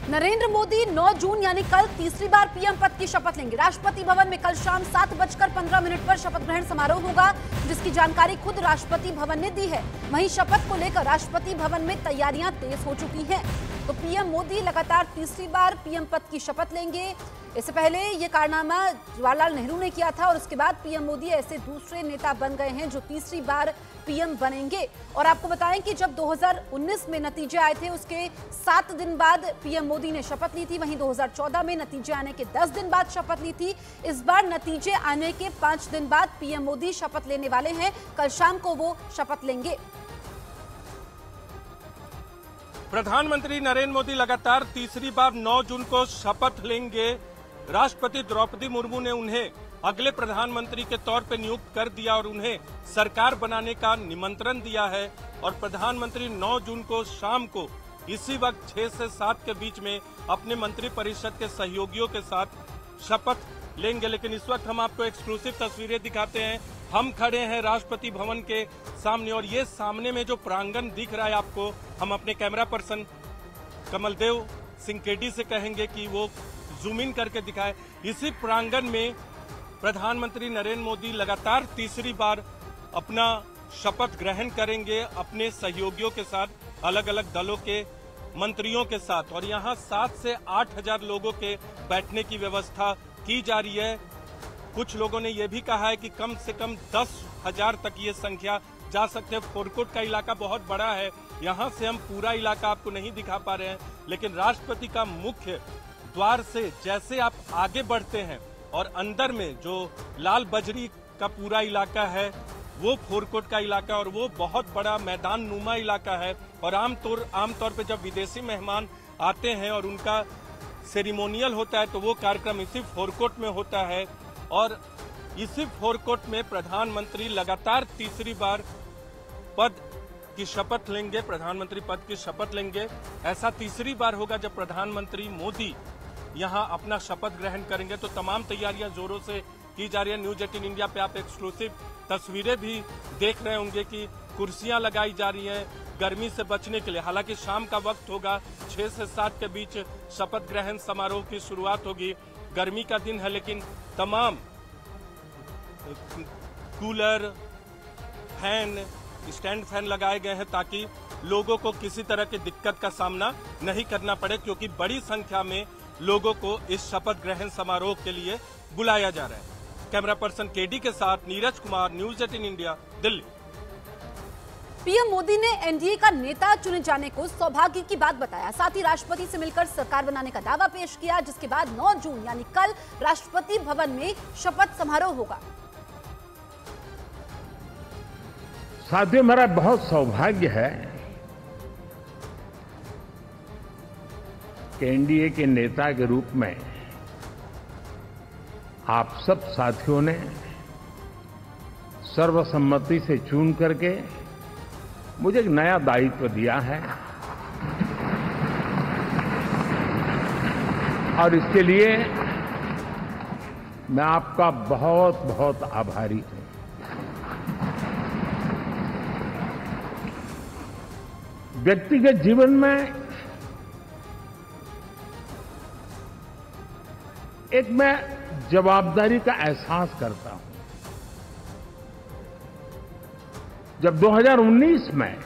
नरेंद्र मोदी 9 जून यानी कल तीसरी बार पीएम पद की शपथ लेंगे। राष्ट्रपति भवन में कल शाम 7:15 पर शपथ ग्रहण समारोह होगा, जिसकी जानकारी खुद राष्ट्रपति भवन ने दी है। वहीं शपथ को लेकर राष्ट्रपति भवन में तैयारियां तेज हो चुकी हैं। तो पीएम मोदी लगातार तीसरी बार पीएम पद की शपथ लेंगे। इससे पहले ये कारनामा जवाहरलाल नेहरू ने किया था और उसके बाद पीएम मोदी ऐसे दूसरे नेता बन गए हैं जो तीसरी बार पीएम बनेंगे। और आपको बताएं कि जब 2019 में नतीजे आए थे, उसके 7 दिन बाद पीएम मोदी ने शपथ ली थी। वहीं 2014 में नतीजे आने के 10 दिन बाद शपथ ली थी। इस बार नतीजे आने के 5 दिन बाद पीएम मोदी शपथ लेने वाले हैं। कल शाम को वो शपथ लेंगे। प्रधानमंत्री नरेंद्र मोदी लगातार तीसरी बार 9 जून को शपथ लेंगे। राष्ट्रपति द्रौपदी मुर्मू ने उन्हें अगले प्रधानमंत्री के तौर पर नियुक्त कर दिया और उन्हें सरकार बनाने का निमंत्रण दिया है। और प्रधानमंत्री 9 जून को शाम को इसी वक्त 6 से 7 के बीच में अपने मंत्रिपरिषद के सहयोगियों के साथ शपथ लेंगे। लेकिन इस वक्त हम आपको एक्सक्लूसिव तस्वीरें दिखाते हैं। हम खड़े हैं राष्ट्रपति भवन के सामने और ये सामने में जो प्रांगण दिख रहा है आपको, हम अपने camera person Kamaldev Singh KD से कहेंगे कि वो जूम इन करके दिखाए। इसी प्रांगण में प्रधानमंत्री नरेंद्र मोदी लगातार तीसरी बार अपना शपथ ग्रहण करेंगे अपने सहयोगियों के साथ, अलग अलग दलों के मंत्रियों के साथ। और यहाँ 7 से 8 हजार लोगों के बैठने की व्यवस्था की जा रही है। कुछ लोगों ने यह भी कहा है कि कम से कम 10,000 तक ये संख्या जा सकते हैं। फोरकोट का इलाका बहुत बड़ा है, यहाँ से हम पूरा इलाका आपको नहीं दिखा पा रहे हैं। लेकिन राष्ट्रपति का मुख्य द्वार से जैसे आप आगे बढ़ते हैं और अंदर में जो लाल बजरी का पूरा इलाका है, वो फोरकोट का इलाका और वो बहुत बड़ा मैदान नुमा इलाका है। और आमतौर पे जब विदेशी मेहमान आते हैं और उनका सेरिमोनियल होता है तो वो कार्यक्रम इसी फोरकोट में होता है। और इसी फोरकोट में प्रधानमंत्री लगातार तीसरी बार पद की शपथ लेंगे, प्रधानमंत्री पद की शपथ लेंगे। ऐसा तीसरी बार होगा जब प्रधानमंत्री मोदी यहां अपना शपथ ग्रहण करेंगे। तो तमाम तैयारियां जोरों से की जा रही है। न्यूज 18 इंडिया पे आप एक्सक्लूसिव तस्वीरें भी देख रहे होंगे कि कुर्सियां लगाई जा रही हैं गर्मी से बचने के लिए। हालांकि शाम का वक्त होगा, 6 से 7 के बीच शपथ ग्रहण समारोह की शुरुआत होगी। गर्मी का दिन है लेकिन तमाम कूलर, फैन, स्टैंड फैन लगाए गए हैं ताकि लोगों को किसी तरह की दिक्कत का सामना नहीं करना पड़े, क्योंकि बड़ी संख्या में लोगों को इस शपथ ग्रहण समारोह के लिए बुलाया जा रहा है। कैमरा पर्सन केडी के साथ Neeraj Kumar, news 18 India, Delhi. PM Modi ने एनडीए का नेता चुने जाने को सौभाग्य की बात बताया। साथ ही राष्ट्रपति से मिलकर सरकार बनाने का दावा पेश किया, जिसके बाद 9 जून यानी कल राष्ट्रपति भवन में शपथ समारोह होगा। साथियों, मेरा बहुत सौभाग्य है कि एनडीए के नेता के रूप में आप सब साथियों ने सर्वसम्मति से चुन करके मुझे एक नया दायित्व दिया है और इसके लिए मैं आपका बहुत बहुत आभारी हूं। व्यक्तिगत जीवन में एक मैं जवाबदारी का एहसास करता हूं। जब 2019 में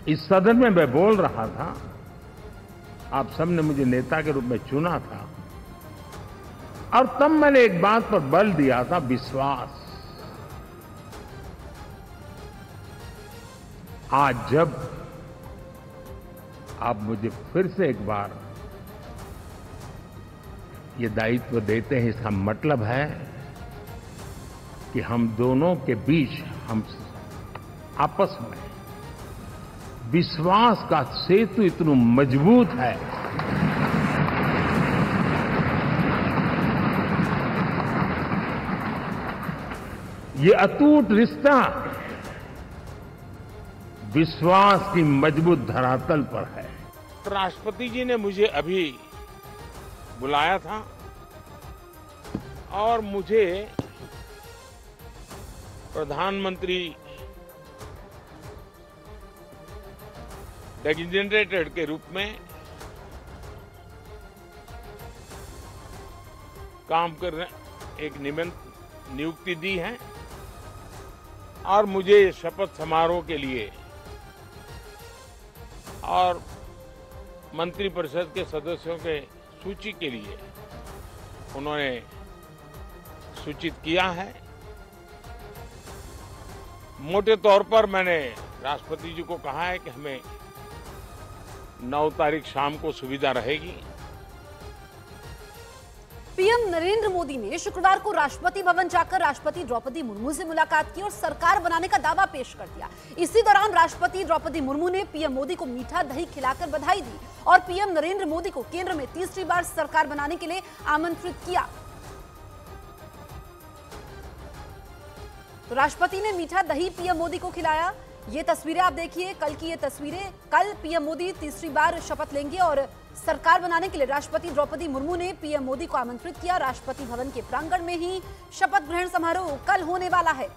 इस सदन में मैं बोल रहा था, आप सबने मुझे नेता के रूप में चुना था और तब मैंने एक बात पर बल दिया था, विश्वास। आज जब आप मुझे फिर से एक बार ये दायित्व देते हैं, इसका मतलब है कि हम दोनों के बीच, हम आपस में विश्वास का सेतु इतना मजबूत है ये अटूट रिश्ता विश्वास की मजबूत धरातल पर है। राष्ट्रपति जी ने मुझे अभी बुलाया था और मुझे प्रधानमंत्री डेजिग्नेटेड के रूप में काम करने एक नियुक्ति दी है और मुझे शपथ समारोह के लिए और मंत्रिपरिषद के सदस्यों के सूची के लिए उन्होंने सूचित किया है। मोटे तौर पर मैंने राष्ट्रपति जी को कहा है कि हमें 9 तारीख शाम को सुविधा रहेगी। पीएम नरेंद्र मोदी ने शुक्रवार को राष्ट्रपति भवन जाकर राष्ट्रपति द्रौपदी मुर्मू से मुलाकात की और सरकार बनाने का दावा पेश कर दिया। इसी दौरान राष्ट्रपति द्रौपदी मुर्मू ने पीएम मोदी को मीठा दही खिलाकर बधाई दी और पीएम नरेंद्र मोदी को केंद्र में तीसरी बार सरकार बनाने के लिए आमंत्रित किया। तो राष्ट्रपति ने मीठा दही पीएम मोदी को खिलाया। ये तस्वीरें आप देखिए, कल की ये तस्वीरें। कल पीएम मोदी तीसरी बार शपथ लेंगे और सरकार बनाने के लिए राष्ट्रपति द्रौपदी मुर्मू ने पीएम मोदी को आमंत्रित किया। राष्ट्रपति भवन के प्रांगण में ही शपथ ग्रहण समारोह कल होने वाला है।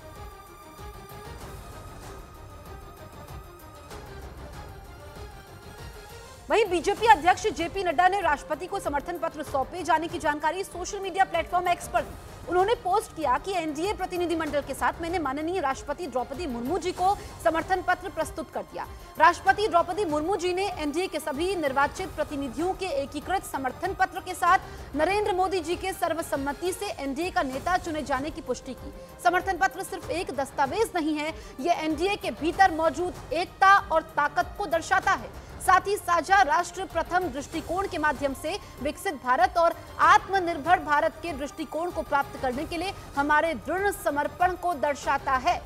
वहीं बीजेपी अध्यक्ष जेपी नड्डा ने राष्ट्रपति को समर्थन पत्र सौंपे जाने की जानकारी सोशल मीडिया प्लेटफॉर्म एक्स पर दी। उन्होंने पोस्ट किया कि एनडीए प्रतिनिधिमंडल के साथ मैंने माननीय राष्ट्रपति द्रौपदी मुर्मू जी को समर्थन पत्र प्रस्तुत कर दिया। राष्ट्रपति द्रौपदी मुर्मू जी ने एनडीए के सभी निर्वाचित प्रतिनिधियों के एकीकृत समर्थन पत्र के साथ नरेंद्र मोदी जी के सर्वसम्मति से एनडीए का नेता चुने जाने की पुष्टि की। समर्थन पत्र सिर्फ एक दस्तावेज नहीं है, ये एनडीए के भीतर मौजूद एकता और ताकत को दर्शाता है। साथ ही साझा राष्ट्र प्रथम दृष्टिकोण के माध्यम से विकसित भारत और आत्मनिर्भर भारत के दृष्टिकोण को प्राप्त करने के लिए हमारे दृढ़ समर्पण को दर्शाता है।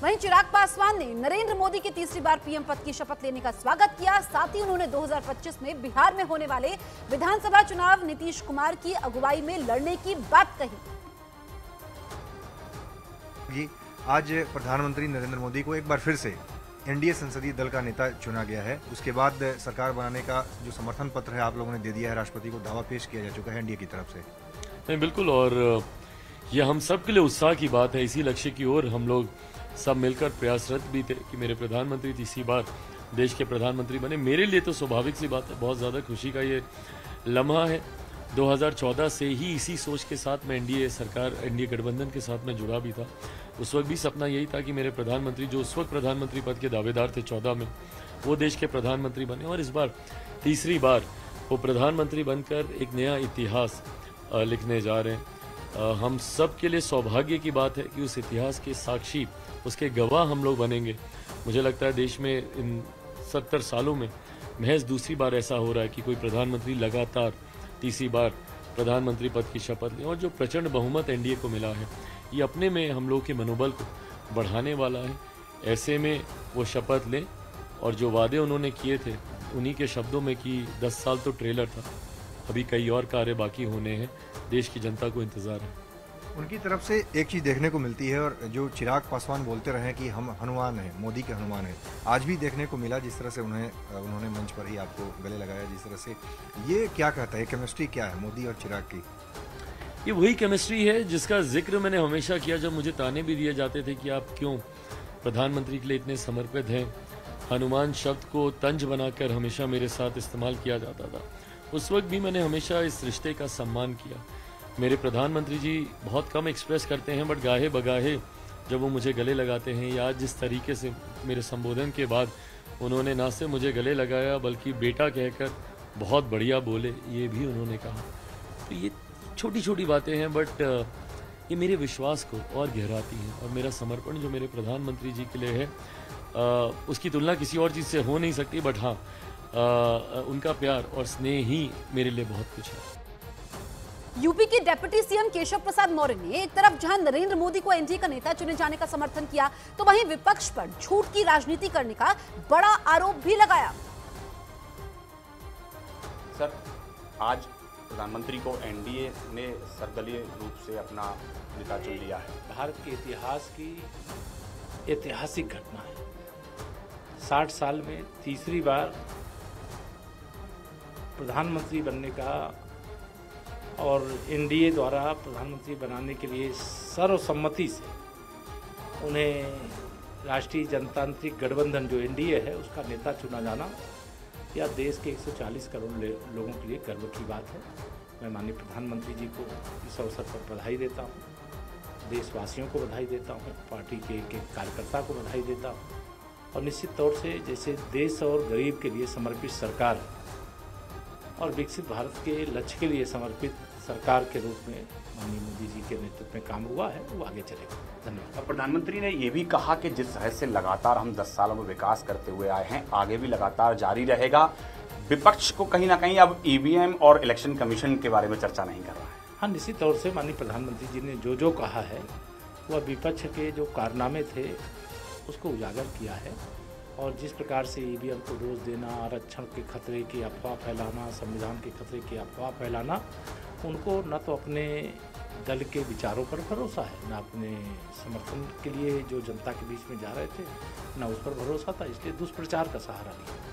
वहीं चिराग पासवान ने नरेंद्र मोदी की तीसरी बार पीएम पद की शपथ लेने का स्वागत किया। साथ ही उन्होंने 2025 में बिहार में होने वाले विधानसभा चुनाव नीतीश कुमार की अगुवाई में लड़ने की बात कही। आज प्रधानमंत्री नरेंद्र मोदी को एक बार फिर से एनडीए संसदीय दल का नेता चुना गया है। उसके बाद सरकार बनाने का जो समर्थन पत्र है आप लोगों ने दे दिया है, राष्ट्रपति को दावा पेश किया जा चुका है एनडीए की तरफ से। नहीं, बिल्कुल, और ये हम सब के लिए उत्साह की बात है। इसी लक्ष्य की ओर हम लोग सब मिलकर प्रयासरत भी थे कि मेरे प्रधानमंत्री तीसरी बार देश के प्रधानमंत्री बने। मेरे लिए तो स्वाभाविक सी बात है, बहुत ज़्यादा खुशी का ये लम्हा है। 2014 से ही इसी सोच के साथ मैं एनडीए गठबंधन के साथ में जुड़ा भी था। उस वक्त भी सपना यही था कि मेरे प्रधानमंत्री, जो उस वक्त प्रधानमंत्री पद के दावेदार थे 14 में, वो देश के प्रधानमंत्री बने और इस बार तीसरी बार वो प्रधानमंत्री बनकर एक नया इतिहास लिखने जा रहे हैं। हम सब के लिए सौभाग्य की बात है कि उस इतिहास के साक्षी, उसके गवाह हम लोग बनेंगे। मुझे लगता है देश में इन 70 सालों में महज दूसरी बार ऐसा हो रहा है कि कोई प्रधानमंत्री लगातार तीसरी बार प्रधानमंत्री पद की शपथ लें और जो प्रचंड बहुमत एनडीए को मिला है ये अपने में हम लोग के मनोबल को बढ़ाने वाला है। ऐसे में वो शपथ लें और जो वादे उन्होंने किए थे उन्हीं के शब्दों में कि 10 साल तो ट्रेलर था, अभी कई और कार्य बाकी होने हैं, देश की जनता को इंतजार है। उनकी तरफ से एक चीज़ देखने को मिलती है और जो चिराग पासवान बोलते रहे कि हम हनुमान हैं, मोदी के हनुमान हैं, आज भी देखने को मिला जिस तरह से उन्होंने मंच पर ही आपको गले लगाया, जिस तरह से ये क्या कहता है, केमिस्ट्री क्या है मोदी और चिराग की? ये वही केमिस्ट्री है जिसका जिक्र मैंने हमेशा किया जब मुझे ताने भी दिए जाते थे कि आप क्यों प्रधानमंत्री के लिए इतने समर्पित हैं। हनुमान शब्द को तंज बनाकर हमेशा मेरे साथ इस्तेमाल किया जाता था। उस वक्त भी मैंने हमेशा इस रिश्ते का सम्मान किया। मेरे प्रधानमंत्री जी बहुत कम एक्सप्रेस करते हैं, बट गाहे बगाहे जब वो मुझे गले लगाते हैं या जिस तरीके से मेरे संबोधन के बाद उन्होंने ना सिर्फ मुझे गले लगाया बल्कि बेटा कहकर बहुत बढ़िया बोले, ये भी उन्होंने कहा। तो ये छोटी छोटी बातें हैं बट ये मेरे विश्वास को और गहराती हैं और मेरा समर्पण जो मेरे प्रधानमंत्री जी के लिए है उसकी तुलना किसी और चीज़ से हो नहीं सकती। बट हाँ, उनका प्यार और स्नेह ही मेरे लिए बहुत कुछ है। यूपी के डिप्टी सीएम केशव प्रसाद मौर्य ने एक तरफ जहां नरेंद्र मोदी को एनडीए का नेता चुने जाने का समर्थन किया, तो वहीं विपक्ष पर झूठ की राजनीति करने का बड़ा आरोप भी लगाया। सर, आज प्रधानमंत्री को एनडीए ने सर्वदलीय रूप से अपना नेता चुन लिया है। भारत के इतिहास की ऐतिहासिक घटना है। 60 साल में तीसरी बार प्रधानमंत्री बनने का और एनडीए द्वारा प्रधानमंत्री बनाने के लिए सर्वसम्मति से उन्हें राष्ट्रीय जनतांत्रिक गठबंधन जो एनडीए है उसका नेता चुना जाना यह देश के 140 करोड़ लोगों के लिए गर्व की बात है। मैं माननीय प्रधानमंत्री जी को इस अवसर पर बधाई देता हूँ, देशवासियों को बधाई देता हूँ, पार्टी के एक कार्यकर्ता को बधाई देता हूँ और निश्चित तौर से जैसे देश और गरीब के लिए समर्पित सरकार और विकसित भारत के लक्ष्य के लिए समर्पित सरकार के रूप में माननीय मोदी जी के नेतृत्व में काम हुआ है, वो आगे चलेगा। धन्यवाद। और प्रधानमंत्री ने ये भी कहा कि जिस तरह से लगातार हम 10 सालों में विकास करते हुए आए हैं, आगे भी लगातार जारी रहेगा। विपक्ष को कहीं ना कहीं अब ईवीएम और इलेक्शन कमीशन के बारे में चर्चा नहीं कर रहा है। हाँ, निश्चित तौर से माननीय प्रधानमंत्री जी ने जो कहा है वह विपक्ष के जो कारनामे थे उसको उजागर किया है और जिस प्रकार से ईवीएम को दोष देना, आरक्षण के खतरे की अफवाह फैलाना, संविधान के खतरे की अफवाह फैलाना, उनको न तो अपने दल के विचारों पर भरोसा है, न अपने समर्थन के लिए जो जनता के बीच में जा रहे थे, न उस पर भरोसा था, इसलिए दुष्प्रचार का सहारा लिया।